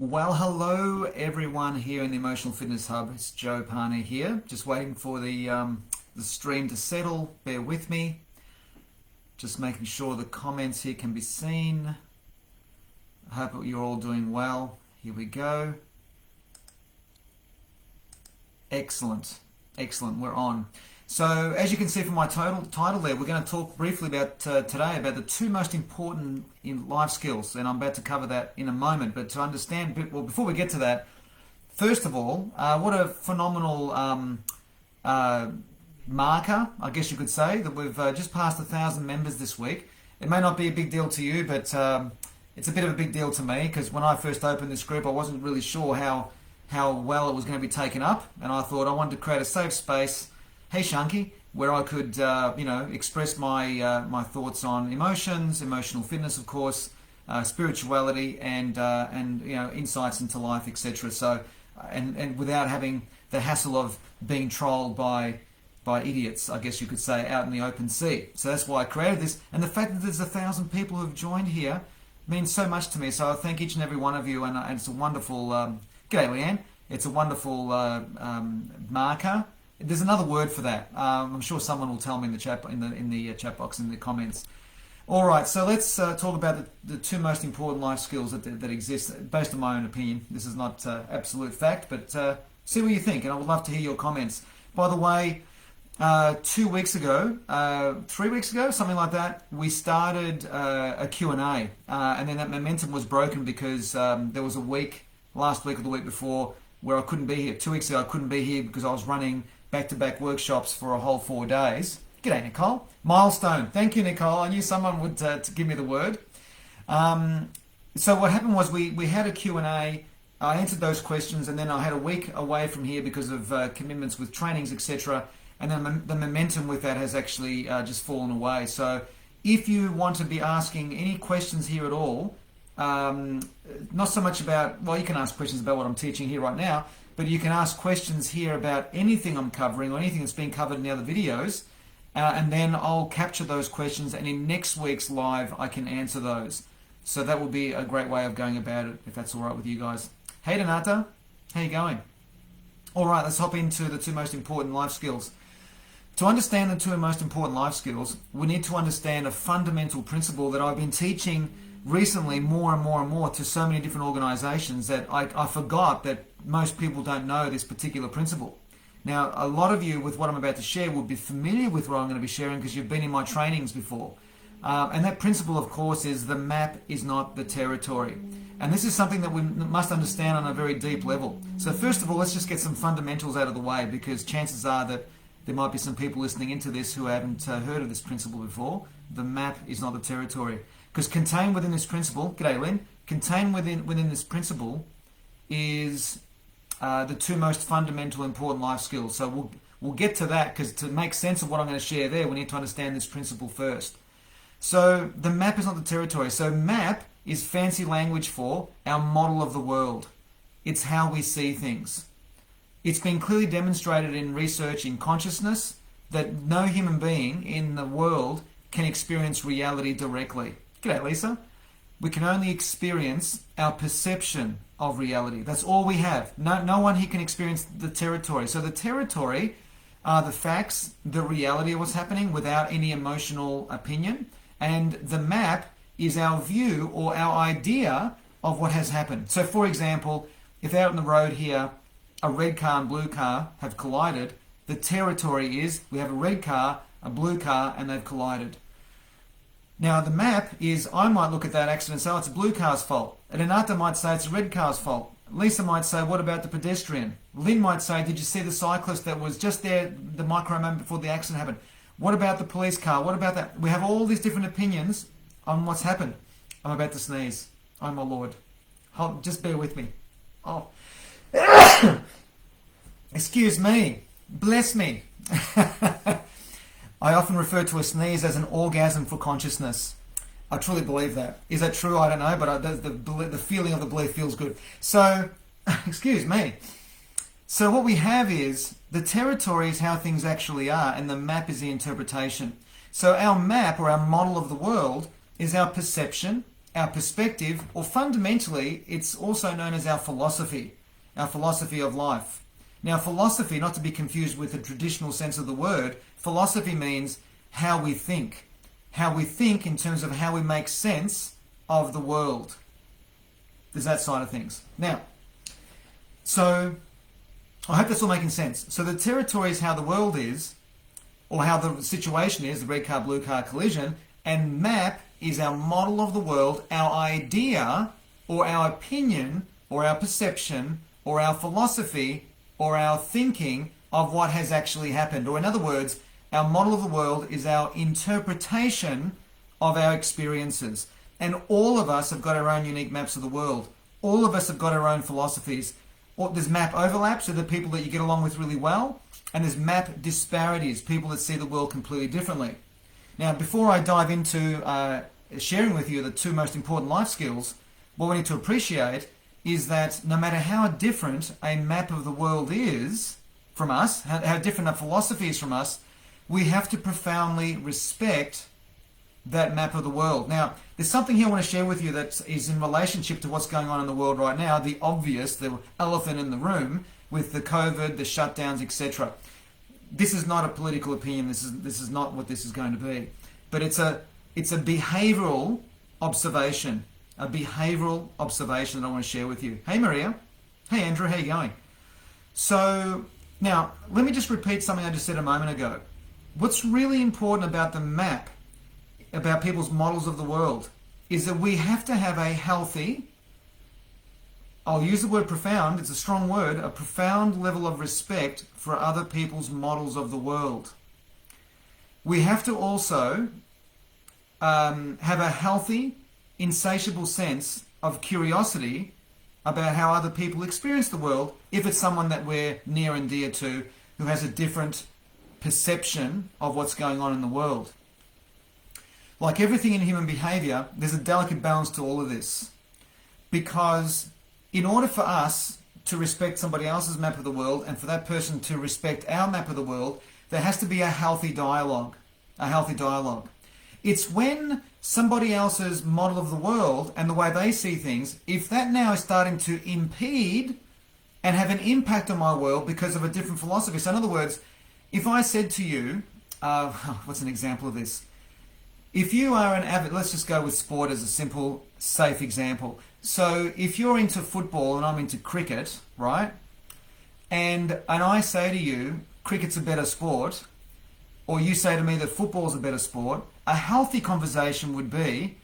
Well, hello everyone here in the Emotional Fitness Hub. It's Joe Parney here. Just waiting for the stream to settle. Bear with me. Just making sure the comments here can be seen. I hope you're all doing well. Here we go. Excellent. Excellent. We're on. So, as you can see from my title there, we're going to talk briefly about today about the two most important in life skills, and I'm about to cover that in a moment. But to understand, well, before we get to that, first of all, what a phenomenal marker, I guess you could say, that we've just passed 1,000 members this week. It may not be a big deal to you, but it's a bit of a big deal to me, because when I first opened this group, I wasn't really sure how well it was going to be taken up, and I thought I wanted to create a safe space. Hey Shanky, where I could, express my thoughts on emotions, emotional fitness, of course, spirituality, and insights into life, etc. So, and without having the hassle of being trolled by idiots, I guess you could say, out in the open sea. So that's why I created this, and the fact that there's 1,000 people who've joined here means so much to me. So I thank each and every one of you, and it's a wonderful. G'day, Leanne. It's a wonderful marker. There's another word for that. I'm sure someone will tell me in the chat chat box in the comments. All right, so let's talk about the two most important life skills that exist, based on my own opinion. This is not absolute fact, but see what you think, and I would love to hear your comments. By the way, 2 weeks ago, 3 weeks ago, something like that, we started a Q&A, and then that momentum was broken because there was a week, last week or the week before, where I couldn't be here. 2 weeks ago, I couldn't be here because I was running back-to-back workshops for a whole 4 days. G'day, Nicole. Milestone. Thank you, Nicole. I knew someone would give me the word. So what happened was we had a Q&A. I answered those questions, and then I had a week away from here because of commitments with trainings, etc. And then the momentum with that has actually just fallen away. So if you want to be asking any questions here at all, not so much about, well, you can ask questions about what I'm teaching here right now, but you can ask questions here about anything I'm covering or anything that's been covered in the other videos, and then I'll capture those questions, and in next week's live I can answer those. So that will be a great way of going about it, if that's all right with you guys. Hey Donata, how you going? All right, let's hop into the two most important life skills. To understand the two most important life skills, we need to understand a fundamental principle that I've been teaching recently more and more to so many different organizations that I forgot that most people don't know this particular principle. Now, a lot of you, with what I'm about to share, will be familiar with what I'm going to be sharing because you've been in my trainings before. And that principle, of course, is the map is not the territory. And this is something that we must understand on a very deep level. So first of all, let's just get some fundamentals out of the way, because chances are that there might be some people listening into this who haven't heard of this principle before. The map is not the territory. Because contained within this principle, g'day Lynn, contained within this principle is the two most fundamental important life skills. So we'll get to that, because to make sense of what I'm going to share there, we need to understand this principle first. So the map is not the territory. So map is fancy language for our model of the world. It's how we see things. It's been clearly demonstrated in research in consciousness that no human being in the world can experience reality directly. G'day, Lisa. We can only experience our perception of reality. That's all we have. No one here can experience the territory. So the territory are the facts, the reality of what's happening without any emotional opinion. And the map is our view or our idea of what has happened. So for example, if out on the road here, a red car and blue car have collided, the territory is we have a red car, a blue car, and they've collided. Now the map is, I might look at that accident and say, oh, it's a blue car's fault. And Anata might say it's a red car's fault. Lisa might say, what about the pedestrian? Lynn might say, did you see the cyclist that was just there the micro moment before the accident happened? What about the police car? What about that? We have all these different opinions on what's happened. I'm about to sneeze. Oh my Lord. Just bear with me. Oh. Excuse me. Bless me. I often refer to a sneeze as an orgasm for consciousness. I truly believe that. Is that true? I don't know, but the feeling of the belief feels good. So, excuse me. So what we have is, the territory is how things actually are, and the map is the interpretation. So our map, or our model of the world, is our perception, our perspective, or fundamentally, it's also known as our philosophy of life. Now, philosophy, not to be confused with the traditional sense of the word, philosophy means how we think in terms of how we make sense of the world. There's that side of things. Now, so I hope that's all making sense. So the territory is how the world is, or how the situation is, the red car, blue car collision, and map is our model of the world, our idea, or our opinion, or our perception, or our philosophy, or our thinking of what has actually happened. Or in other words, our model of the world is our interpretation of our experiences. And all of us have got our own unique maps of the world. All of us have got our own philosophies. There's map overlaps, so the people that you get along with really well, and there's map disparities, people that see the world completely differently. Now, before I dive into sharing with you the two most important life skills, what we need to appreciate is that no matter how different a map of the world is from us, how different a philosophy is from us, we have to profoundly respect that map of the world. Now, there's something here I want to share with you that is in relationship to what's going on in the world right now, the obvious, the elephant in the room with the COVID, the shutdowns, etc. This is not a political opinion. This is not what this is going to be. But it's a behavioral observation. A behavioral observation that I want to share with you. Hey Maria. Hey Andrew, how you going? So now, let me just repeat something I just said a moment ago. What's really important about the map, about people's models of the world, is that we have to have a healthy, I'll use the word profound, it's a strong word, a profound level of respect for other people's models of the world. We have to also have a healthy, insatiable sense of curiosity about how other people experience the world, if it's someone that we're near and dear to who has a different perception of what's going on in the world. Like everything in human behavior, there's a delicate balance to all of this. Because in order for us to respect somebody else's map of the world and for that person to respect our map of the world, there has to be a healthy dialogue. A healthy dialogue. It's when somebody else's model of the world and the way they see things, if that now is starting to impede and have an impact on my world because of a different philosophy. So in other words, if I said to you, what's an example of this? If you are an avid, let's just go with sport as a simple, safe example. So if you're into football and I'm into cricket, right? And I say to you, cricket's a better sport, or you say to me that football's a better sport, a healthy conversation would be,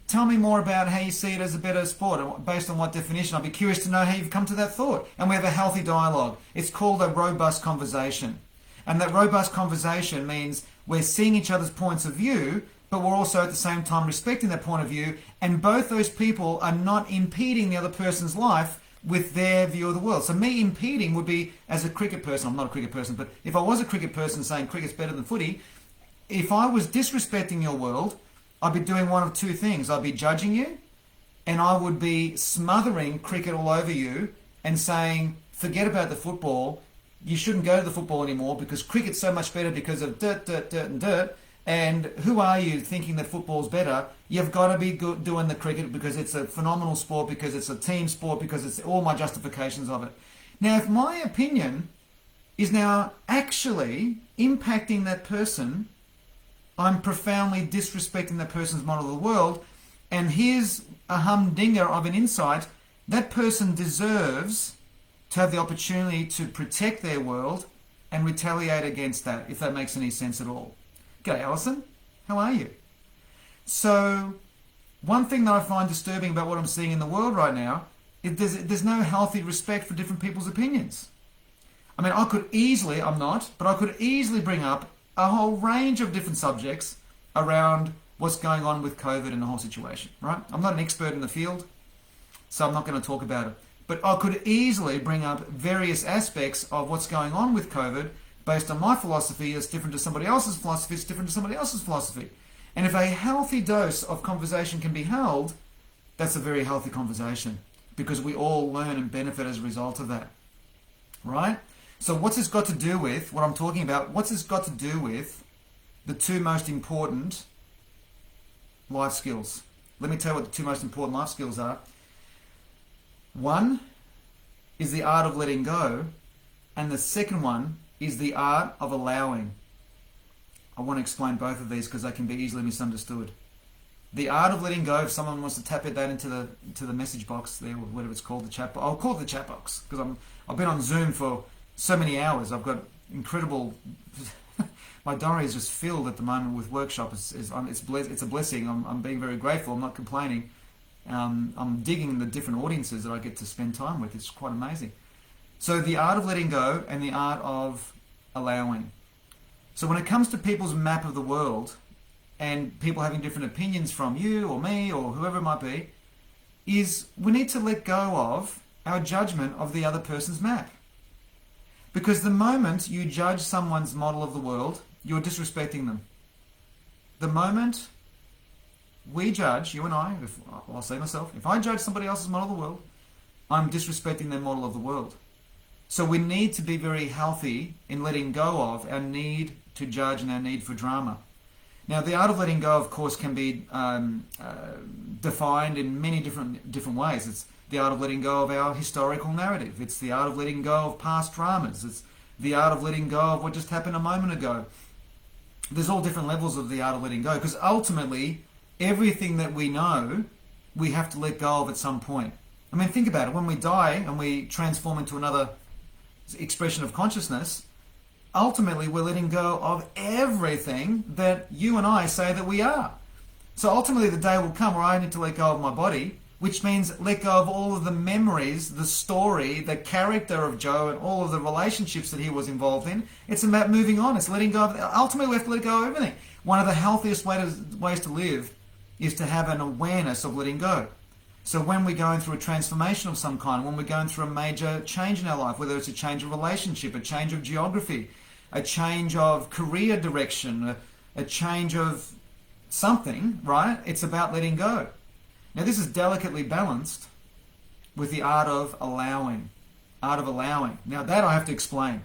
tell me more about how you see it as a better sport, based on what definition. I'd be curious to know how you've come to that thought. And we have a healthy dialogue. It's called a robust conversation. And that robust conversation means we're seeing each other's points of view, but we're also at the same time respecting that point of view, and both those people are not impeding the other person's life with their view of the world. So me impeding would be, as a cricket person, I'm not a cricket person, but if I was a cricket person saying cricket's better than footy, if I was disrespecting your world, I'd be doing one of two things. I'd be judging you, and I would be smothering cricket all over you and saying, forget about the football, you shouldn't go to the football anymore because cricket's so much better because of dirt, dirt, dirt and dirt. And who are you thinking that football's better? You've got to be doing the cricket because it's a phenomenal sport, because it's a team sport, because it's all my justifications of it. Now, if my opinion is now actually impacting that person, I'm profoundly disrespecting that person's model of the world, and here's a humdinger of an insight, that person deserves to have the opportunity to protect their world and retaliate against that, if that makes any sense at all. G'day Alison, how are you? So, one thing that I find disturbing about what I'm seeing in the world right now is there's no healthy respect for different people's opinions. I mean, I could easily, I'm not, but I could easily bring up a whole range of different subjects around what's going on with COVID and the whole situation, right? I'm not an expert in the field, so I'm not going to talk about it. But I could easily bring up various aspects of what's going on with COVID based on my philosophy. It's different to somebody else's philosophy, it's different to somebody else's philosophy. And if a healthy dose of conversation can be held, that's a very healthy conversation, because we all learn and benefit as a result of that, right? So what's this got to do with, what I'm talking about, what's this got to do with the two most important life skills? Let me tell you what the two most important life skills are. One is the art of letting go, and the second one is the art of allowing. I want to explain both of these because they can be easily misunderstood. The art of letting go, if someone wants to tap that into the message box there, whatever it's called, the chat box. I'll call it the chat box because I've been on Zoom for so many hours. I've got incredible... My diary is just filled at the moment with workshops. It's a blessing. I'm being very grateful. I'm not complaining. I'm digging the different audiences that I get to spend time with. It's quite amazing. So the art of letting go and the art of allowing. So when it comes to people's map of the world and people having different opinions from you or me or whoever it might be, is we need to let go of our judgment of the other person's map. Because the moment you judge someone's model of the world, you're disrespecting them. The moment we judge, you and I, I'll say myself, if I judge somebody else's model of the world, I'm disrespecting their model of the world. So we need to be very healthy in letting go of our need to judge and our need for drama. Now, the art of letting go, of course, can be defined in many different ways. It's the art of letting go of our historical narrative. It's the art of letting go of past dramas. It's the art of letting go of what just happened a moment ago. There's all different levels of the art of letting go, because ultimately, everything that we know, we have to let go of at some point. I mean, think about it. When we die and we transform into another expression of consciousness, ultimately we're letting go of everything that you and I say that we are. So ultimately the day will come where I need to let go of my body, which means let go of all of the memories, the story, the character of Joe and all of the relationships that he was involved in. It's about moving on. It's letting go of, ultimately we have to let go of everything. One of the healthiest ways to live is to have an awareness of letting go. So when we're going through a transformation of some kind, when we're going through a major change in our life, whether it's a change of relationship, a change of geography, a change of career direction, a change of something, right? It's about letting go. Now this is delicately balanced with the art of allowing. Art of allowing. Now that I have to explain.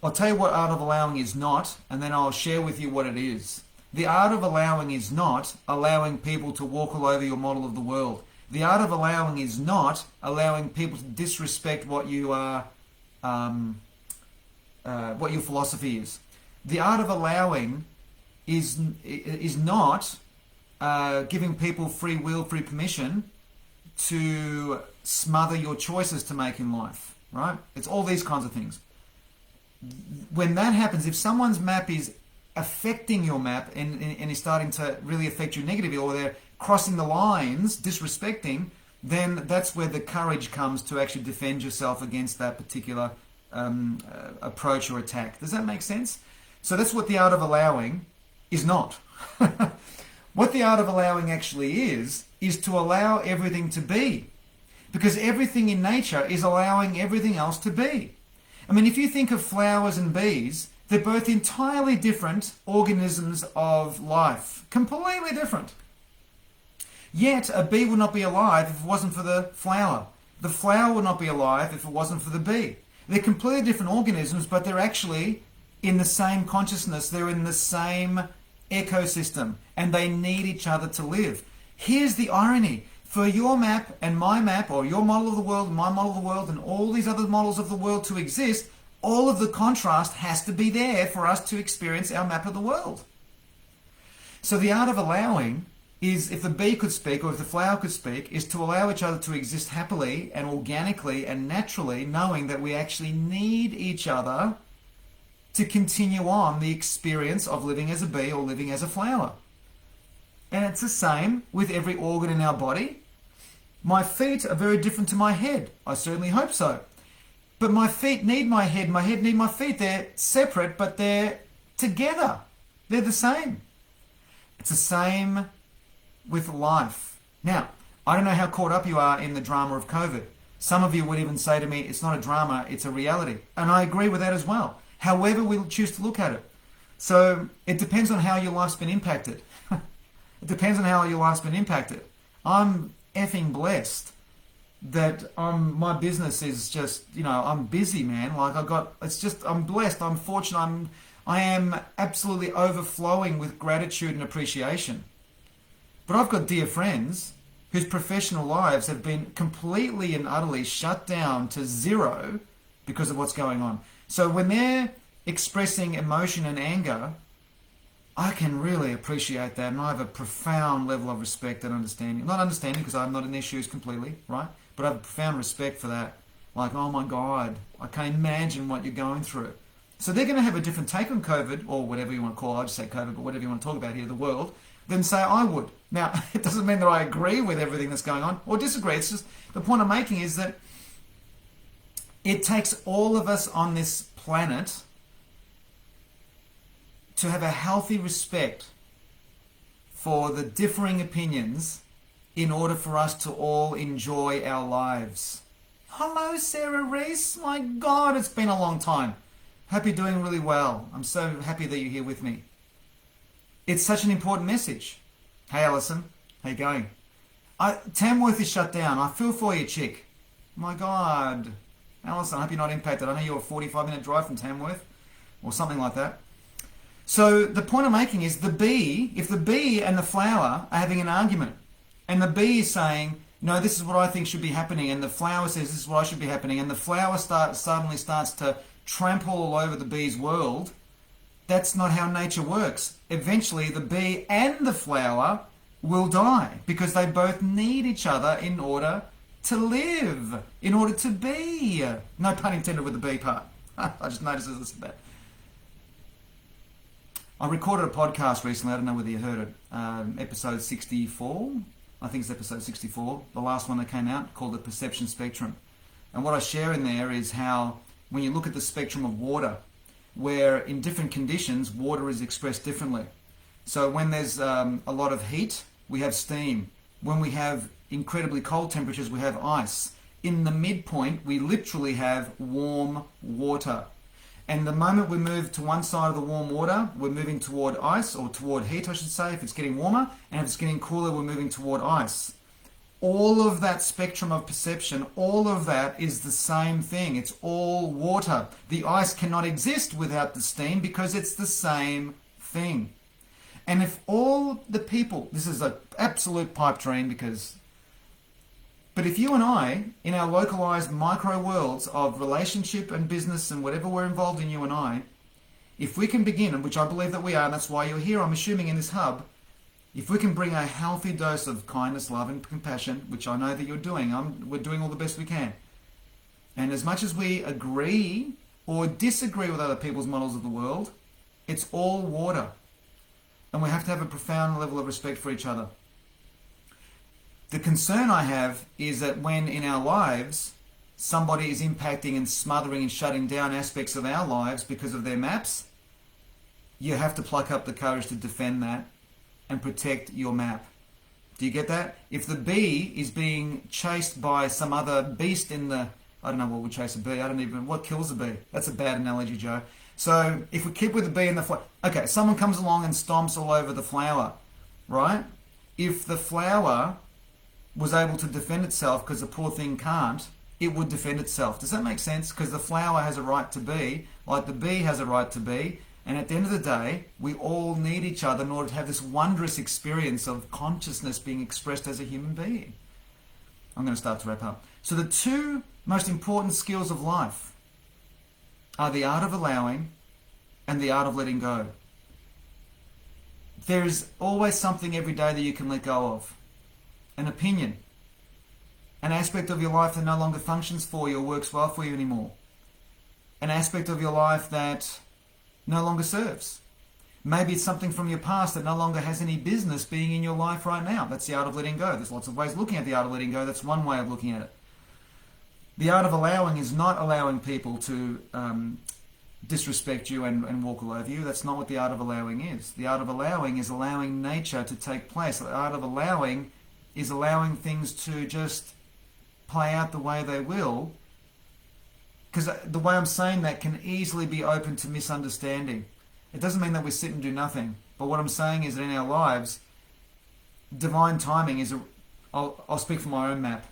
I'll tell you what art of allowing is not, and then I'll share with you what it is. The art of allowing is not allowing people to walk all over your model of the world. The art of allowing is not allowing people to disrespect what you are, what your philosophy is. The art of allowing is not giving people free will, free permission to smother your choices to make in life, right? It's all these kinds of things. When that happens, if someone's map is affecting your map and is starting to really affect you negatively, or they're crossing the lines, disrespecting, then that's where the courage comes to actually defend yourself against that particular approach or attack. Does that make sense? So that's what the art of allowing is not. What the art of allowing actually is to allow everything to be. Because everything in nature is allowing everything else to be. I mean, if you think of flowers and bees, they're both entirely different organisms of life. Completely different. Yet, a bee would not be alive if it wasn't for the flower. The flower would not be alive if it wasn't for the bee. They're completely different organisms, but they're actually in the same consciousness. They're in the same ecosystem, and they need each other to live. Here's the irony. For your map and my map, or your model of the world and my model of the world, and all these other models of the world to exist, all of the contrast has to be there for us to experience our map of the world. So the art of allowing is, if the bee could speak, or if the flower could speak, is to allow each other to exist happily and organically and naturally, knowing that we actually need each other to continue on the experience of living as a bee or living as a flower. And it's the same with every organ in our body. My feet are very different to my head. I certainly hope so. But my feet need my head need my feet. They're separate, but they're together. They're the same. It's the same with life. Now, I don't know how caught up you are in the drama of COVID. Some of you would even say to me, it's not a drama, it's a reality. And I agree with that as well. However we choose to look at it. So it depends on how your life's been impacted. It depends on how your life's been impacted. I'm effing blessed that my business is just, I'm busy, man. Like I'm blessed, I'm fortunate, I am absolutely overflowing with gratitude and appreciation. But I've got dear friends whose professional lives have been completely and utterly shut down to zero because of what's going on. So when they're expressing emotion and anger, I can really appreciate that, and I have a profound level of respect and understanding. Not understanding because I'm not in their shoes completely, right? But I have a profound respect for that. Like, oh my God, I can't imagine what you're going through. So they're going to have a different take on COVID, or whatever you want to call it. I'll just say COVID, but whatever you want to talk about here, the world, than say I would. Now, it doesn't mean that I agree with everything that's going on or disagree. It's just the point I'm making is that it takes all of us on this planet to have a healthy respect for the differing opinions in order for us to all enjoy our lives. Hello, Sarah Reese. My God, it's been a long time. Hope you're doing really well. I'm so happy that you're here with me. It's such an important message. Hey, Alison. How you going? Tamworth is shut down. I feel for you, chick. My God. Alison, I hope you're not impacted. I know you're a 45-minute drive from Tamworth or something like that. So the point I'm making is if the bee and the flower are having an argument, and the bee is saying, no, this is what I think should be happening, and the flower says this is what I should be happening, and the flower suddenly starts to trample all over the bee's world, that's not how nature works. Eventually, the bee and the flower will die because they both need each other in order to live, in order to be. No pun intended with the bee part. I just noticed that. I recorded a podcast recently, I don't know whether you heard it, episode 64, I think it's episode 64, the last one that came out, called The Perception Spectrum. And what I share in there is how, when you look at the spectrum of water, where in different conditions, water is expressed differently. So when there's a lot of heat, we have steam. When we have incredibly cold temperatures, we have ice. In the midpoint, we literally have warm water. And the moment we move to one side of the warm water, we're moving toward ice, or toward heat, I should say, if it's getting warmer. And if it's getting cooler, we're moving toward ice. All of that spectrum of perception, all of that is the same thing. It's all water. The ice cannot exist without the steam because it's the same thing. And if all the people, this is an absolute pipe dream but if you and I, in our localized micro worlds of relationship and business and whatever we're involved in, you and I, if we can begin, and which I believe that we are, and that's why you're here, I'm assuming, in this hub, if we can bring a healthy dose of kindness, love, and compassion, which I know that you're doing, we're doing all the best we can. And as much as we agree or disagree with other people's models of the world, it's all water. And we have to have a profound level of respect for each other. The concern I have is that when in our lives, somebody is impacting and smothering and shutting down aspects of our lives because of their maps, you have to pluck up the courage to defend that and protect your map. Do you get that? If the bee is being chased by some other beast in the... I don't know what would chase a bee. What kills a bee? That's a bad analogy, Joe. So if we keep with the bee and the flower... Okay, someone comes along and stomps all over the flower, right? If the flower was able to defend itself because the poor thing can't, it would defend itself. Does that make sense? Because the flower has a right to be, like the bee has a right to be, and at the end of the day, we all need each other in order to have this wondrous experience of consciousness being expressed as a human being. I'm going to start to wrap up. So the two most important skills of life are the art of allowing and the art of letting go. There is always something every day that you can let go of. An opinion, an aspect of your life that no longer functions for you or works well for you anymore, an aspect of your life that no longer serves. Maybe it's something from your past that no longer has any business being in your life right now. That's the art of letting go. There's lots of ways of looking at the art of letting go. That's one way of looking at it. The art of allowing is not allowing people to disrespect you and walk all over you. That's not what the art of allowing is. The art of allowing is allowing nature to take place. The art of allowing is allowing things to just play out the way they will. Because the way I'm saying that can easily be open to misunderstanding. It doesn't mean that we sit and do nothing. But what I'm saying is that in our lives, divine timing is I'll speak from my own map.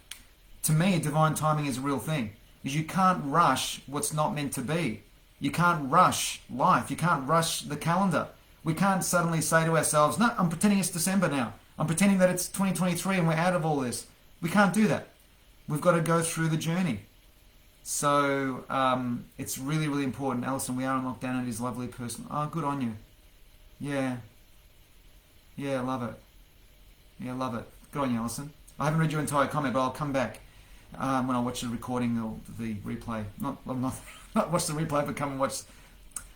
To me, divine timing is a real thing. Because you can't rush what's not meant to be. You can't rush life. You can't rush the calendar. We can't suddenly say to ourselves, no, I'm pretending it's December now. I'm pretending that it's 2023 and we're out of all this. We can't do that. We've got to go through the journey. So it's really, really important. Alison, we are on lockdown and it is lovely person. Oh, good on you. Yeah. Yeah, love it. Yeah, love it. Good on you, Alison. I haven't read your entire comment, but I'll come back when I watch the recording or the replay. Not watch the replay, but come and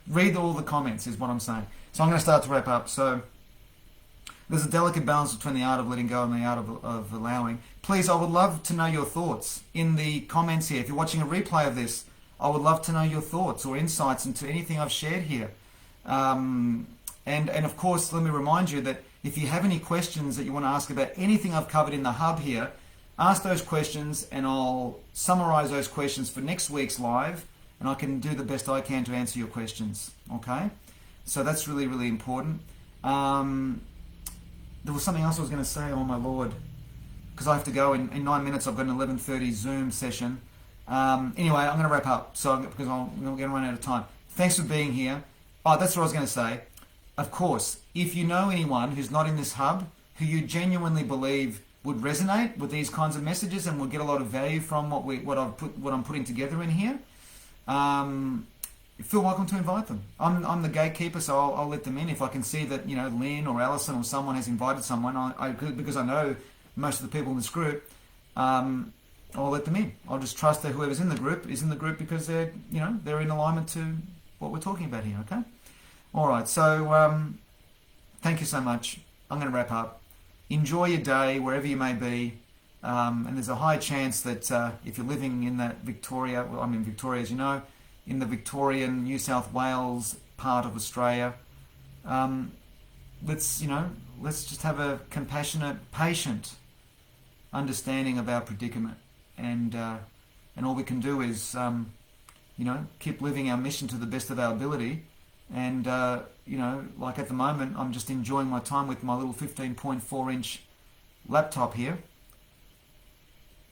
read all the comments is what I'm saying. So I'm going to start to wrap up. So there's a delicate balance between the art of letting go and the art of allowing. Please, I would love to know your thoughts in the comments here. If you're watching a replay of this, I would love to know your thoughts or insights into anything I've shared here. And of course, let me remind you that if you have any questions that you want to ask about anything I've covered in the hub here, ask those questions and I'll summarize those questions for next week's live, and I can do the best I can to answer your questions. Okay? So that's really, really important. There was something else I was going to say, oh my Lord, because I have to go in 9 minutes. I've got an 11:30 Zoom session. Anyway, I'm going to wrap up because I'm going to run out of time. Thanks for being here. Oh, that's what I was going to say. Of course, if you know anyone who's not in this hub, who you genuinely believe would resonate with these kinds of messages and will get a lot of value from what I'm putting together in here, feel welcome to invite them. I'm the gatekeeper, so I'll let them in if I can see that Lynn or Alison or someone has invited someone. Because I know most of the people in this group. I'll let them in. I'll just trust that whoever's in the group is in the group because they're in alignment to what we're talking about here. Okay. All right. So thank you so much. I'm going to wrap up. Enjoy your day wherever you may be. And there's a high chance that if you're living in that Victoria, well, I'm in Victoria, as you know, in the Victorian, New South Wales part of Australia, let's just have a compassionate, patient understanding of our predicament, and all we can do is keep living our mission to the best of our ability. And like at the moment, I'm just enjoying my time with my little 15.4-inch laptop here.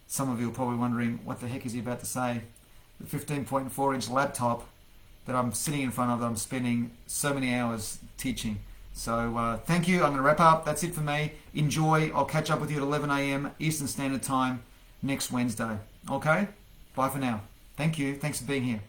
Some of you are probably wondering, what the heck is he about to say? The 15.4-inch laptop that I'm sitting in front of, that I'm spending so many hours teaching. So thank you. I'm going to wrap up. That's it for me. Enjoy. I'll catch up with you at 11 a.m. Eastern Standard Time next Wednesday. Okay? Bye for now. Thank you. Thanks for being here.